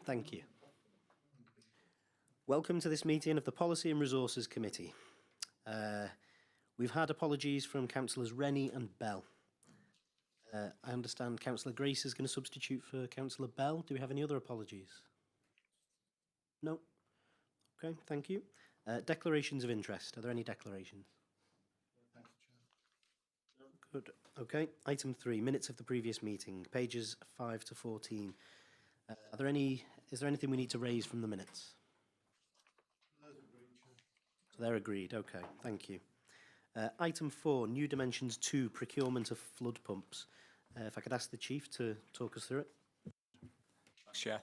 Thank you. Welcome to this meeting of the Policy and Resources Committee. We've had apologies from Councillors Rennie and Bell. I understand Councillor Grace is going to substitute for Councillor Bell. Do we have any other apologies? No? Okay, thank you. Declarations of interest. Are there any declarations? Good. Okay. Item 3, minutes of the previous meeting, pages 5 to 14. Is there anything we need to raise from the minutes? So they're agreed. Okay, thank you. Item 4, New Dimensions 2, procurement of flood pumps. If I could ask the Chief to talk us through it. Thanks, Chair.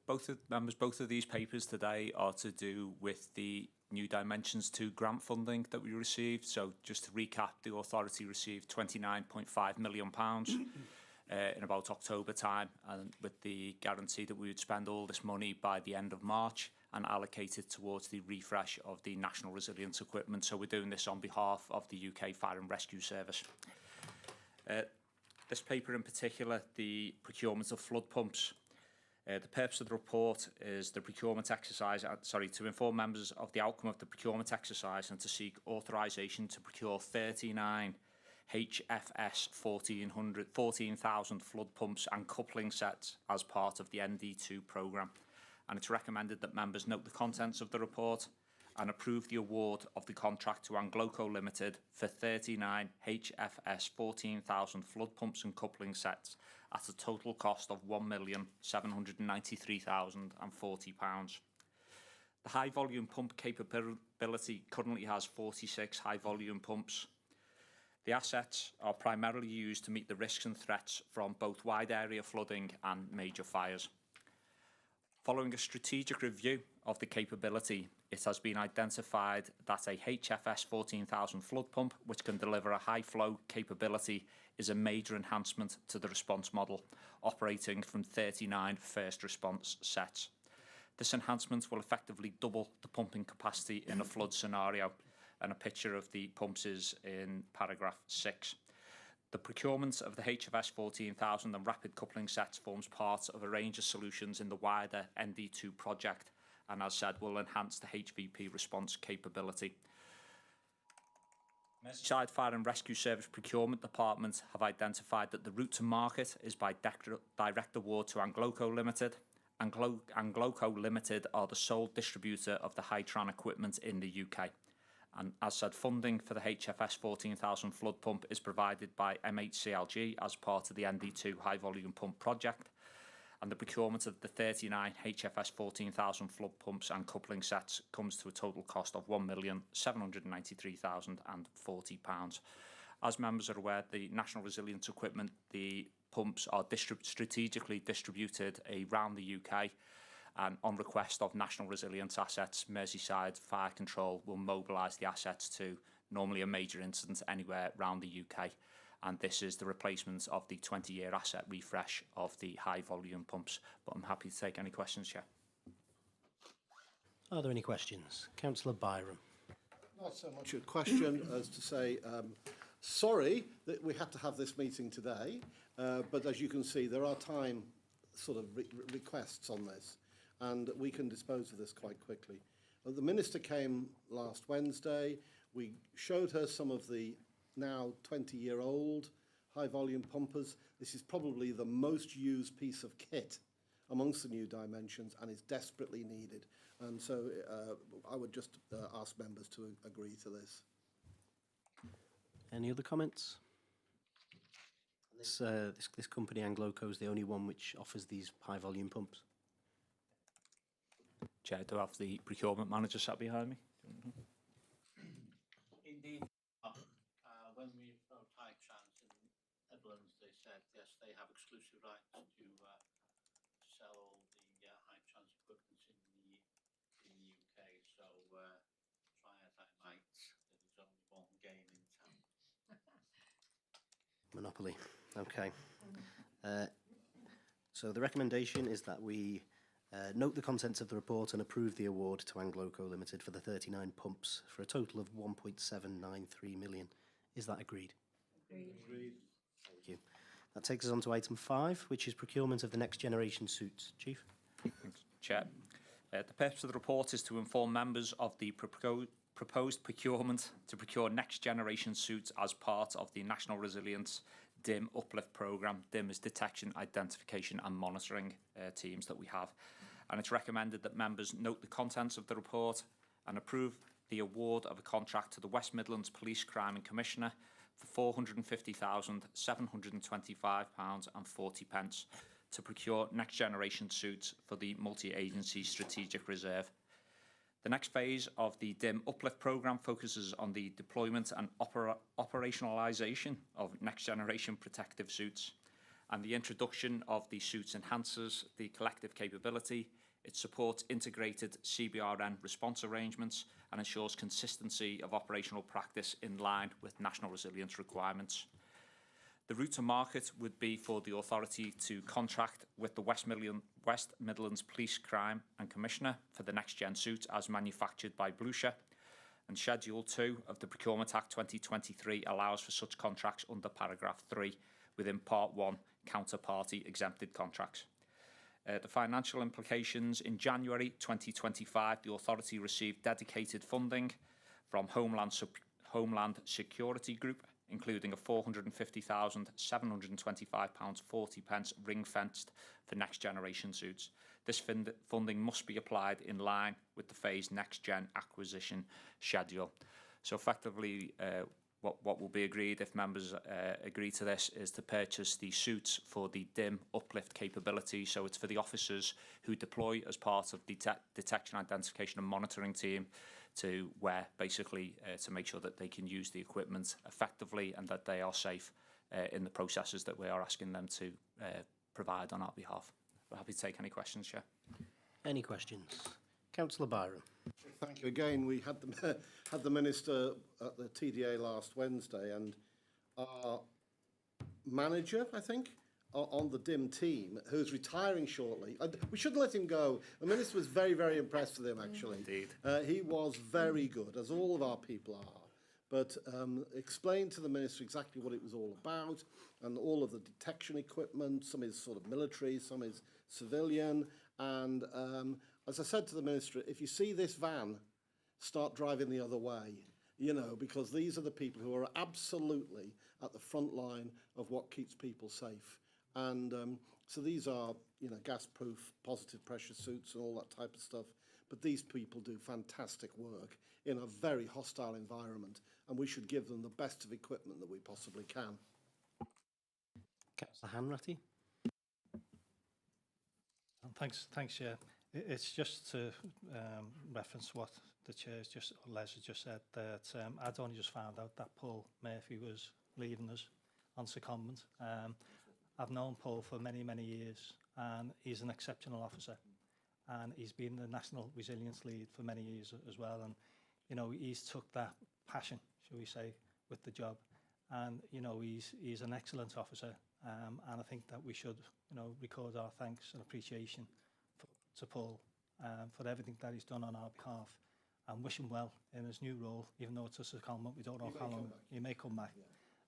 Both of these papers today are to do with the New Dimensions 2 grant funding that we received. So just to recap, the authority received £29.5 million in about October time, and with the guarantee that we would spend all this money by the end of March and allocate it towards the refresh of the National Resilience equipment. So we're doing this on behalf of the UK Fire and Rescue Service. This paper in particular, the procurement of flood pumps. The purpose of the report is the procurement exercise, to inform members of the outcome of the procurement exercise and to seek authorisation to procure 39 HFS 14,000 flood pumps and coupling sets as part of the ND2 programme. And it's recommended that members note the contents of the report and approve the award of the contract to Angloco Limited for 39 HFS 14,000 flood pumps and coupling sets at a total cost of £1,793,040. The high volume pump capability currently has 46 high volume pumps. The assets are primarily used to meet the risks and threats from both wide area flooding and major fires. Following a strategic review of the capability, it has been identified that a HFS 14,000 flood pump, which can deliver a high flow capability, is a major enhancement to the response model, operating from 39 first response sets. This enhancement will effectively double the pumping capacity in a flood scenario, and a picture of the pumps is in paragraph 6. The procurement of the HFS 14,000 and rapid coupling sets forms part of a range of solutions in the wider ND2 project, and as said, will enhance the HVP response capability. Merseyside Fire and Rescue Service Procurement Department have identified that the route to market is by direct award to Angloco Limited. Angloco Limited are the sole distributor of the Hytran equipment in the UK. And as said, funding for the HFS 14,000 flood pump is provided by MHCLG as part of the ND2 high volume pump project. And the procurement of the 39 HFS 14,000 flood pumps and coupling sets comes to a total cost of £1,793,040. As members are aware, the National Resilience equipment, the pumps are strategically distributed around the UK, and on request of National Resilience assets, Merseyside Fire Control will mobilise the assets to normally a major incident anywhere around the UK. And this is the replacement of the 20-year asset refresh of the high volume pumps. But I'm happy to take any questions, Chair. Are there any questions? Councillor Byram. Not so much a question as to say, sorry that we had to have this meeting today, but as you can see, there are time sort of requests on this, and we can dispose of this quite quickly. The Minister came last Wednesday. We showed her some of the now 20-year-old high-volume pumpers. This is probably the most used piece of kit amongst the New Dimensions and is desperately needed. And so I would just ask members to agree to this. Any other comments? This company, Angloco, is the only one which offers these high-volume pumps. Chair, do I have the procurement manager sat behind me? Indeed. When we wrote Hytrans in Netherlands, they said yes, they have exclusive rights to sell all the Hytrans equipment in the UK. So try as I might, there is only one game in town. Monopoly. Okay. So the recommendation is that we note the contents of the report and approve the award to Angloco Limited for the 39 pumps for a total of 1.793 million. Is that agreed? Agreed. Thank you. That takes us on to item 5, which is procurement of the next generation suits. Chief? Thanks, Chair. The purpose of the report is to inform members of the proposed procurement to procure next generation suits as part of the National Resilience DIM Uplift Programme. DIM is Detection, Identification and Monitoring teams that we have. And it's recommended that members note the contents of the report and approve the award of a contract to the West Midlands Police Crime and Commissioner for £450,725.40 to procure next generation suits for the multi-agency strategic reserve. The next phase of the DIM Uplift Programme focuses on the deployment and operationalisation of next generation protective suits, and the introduction of the suits enhances the collective capability. It supports integrated CBRN response arrangements and ensures consistency of operational practice in line with national resilience requirements. The route to market would be for the authority to contract with the West Midlands Police Crime and Commissioner for the next gen suit as manufactured by Blucher, and Schedule 2 of the Procurement Act 2023 allows for such contracts under paragraph 3 within Part 1 counterparty exempted contracts. The financial implications: in January 2025, the authority received dedicated funding from Homeland Security Group, including a £450,725.40 ring-fenced for next generation suits. This funding must be applied in line with the phased next gen acquisition schedule. So effectively, what will be agreed, if members agree to this, is to purchase the suits for the DIM uplift capability. So it's for the officers who deploy as part of the detection, identification and monitoring team to wear, basically to make sure that they can use the equipment effectively and that they are safe in the processes that we are asking them to provide on our behalf. We're happy to take any questions, Chair. Any questions? Councillor Byron. Thank you again. We had the Minister at the TDA last Wednesday, and our manager, I think, on the DIM team, who's retiring shortly. We shouldn't let him go. The Minister was very, very impressed with him, actually. Indeed. He was very good, as all of our people are. But explained to the Minister exactly what it was all about, and all of the detection equipment. Some is sort of military, some is civilian. And as I said to the Minister, if you see this van, start driving the other way, you know, because these are the people who are absolutely at the front line of what keeps people safe. And so these are, you know, gas-proof, positive pressure suits and all that type of stuff. But these people do fantastic work in a very hostile environment, and we should give them the best of equipment that we possibly can. Councillor Hanratty. Thanks, Chair. It's just to reference what the Chair's just, or Les has just said, that I'd only just found out that Paul Murphy was leaving us on secondment. I've known Paul for many, many years, and he's an exceptional officer. And he's been the National Resilience Lead for many years as well. And, you know, he's took that passion, shall we say, with the job. And, you know, he's an excellent officer. And I think that we should, you know, record our thanks and appreciation to Paul for everything that he's done on our behalf, and wish him well in his new role, even though it's a secondment. We don't know how long he may come back.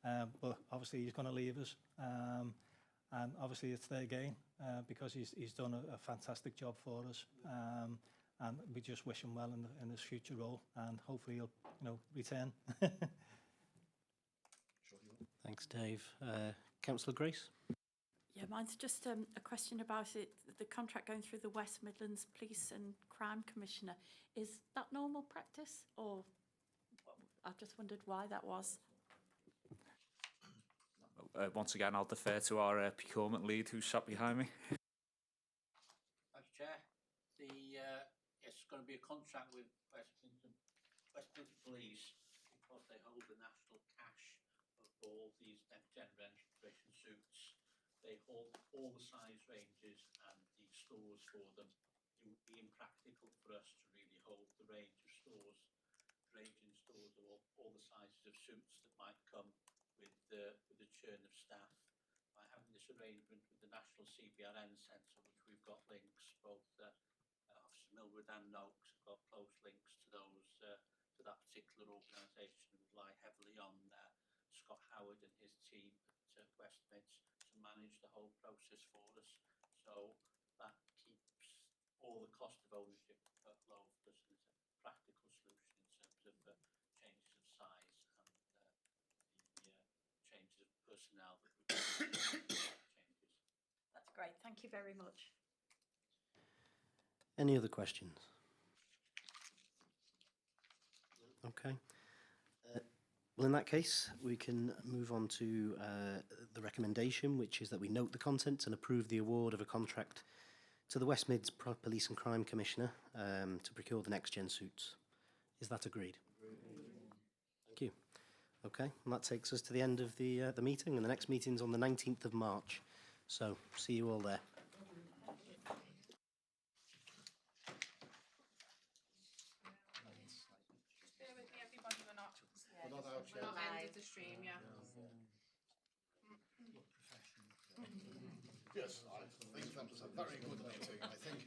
Yeah. But obviously he's going to leave us. And obviously it's their gain because he's done a fantastic job for us. And we just wish him well in his future role, and hopefully he'll, you know, return. Thanks, Dave. Councillor Grace. Yeah, mine's just a question about it. The contract going through the West Midlands Police and Crime Commissioner, is that normal practice, or I just wondered why that was? Once again, I'll defer to our procurement lead who's sat behind me. Thanks, Chair. It's going to be a contract with West Midlands Police because they hold the national cache of all these next generation suits. They hold all the size ranges and the stores for them. It would be impractical for us to really hold the range of stores, ranging stores of all the sizes of suits that might come with the churn of staff. By having this arrangement with the National CBRN Centre, which we've got links, both Officer Millwood and Noakes have got close links to those to that particular organisation, and rely heavily on Scott Howard and his team at West Mids to manage the whole process for us. So that keeps cost of ownership low for us, and it's a practical solution in terms of changes of size and the changes of personnel that would changes. That's great. Thank you very much. Any other questions? Okay. Well, in that case, we can move on to the recommendation, which is that we note the contents and approve the award of a contract to the West Mids Police and Crime Commissioner to procure the next-gen suits. Is that agreed? Thank you. Okay, and that takes us to the end of the meeting, and the next meeting's on the 19th of March. So, see you all there. Bear with me, everybody, we're not We're not out yet. ended the stream, yeah. Yes, I think that was a very good meeting. I think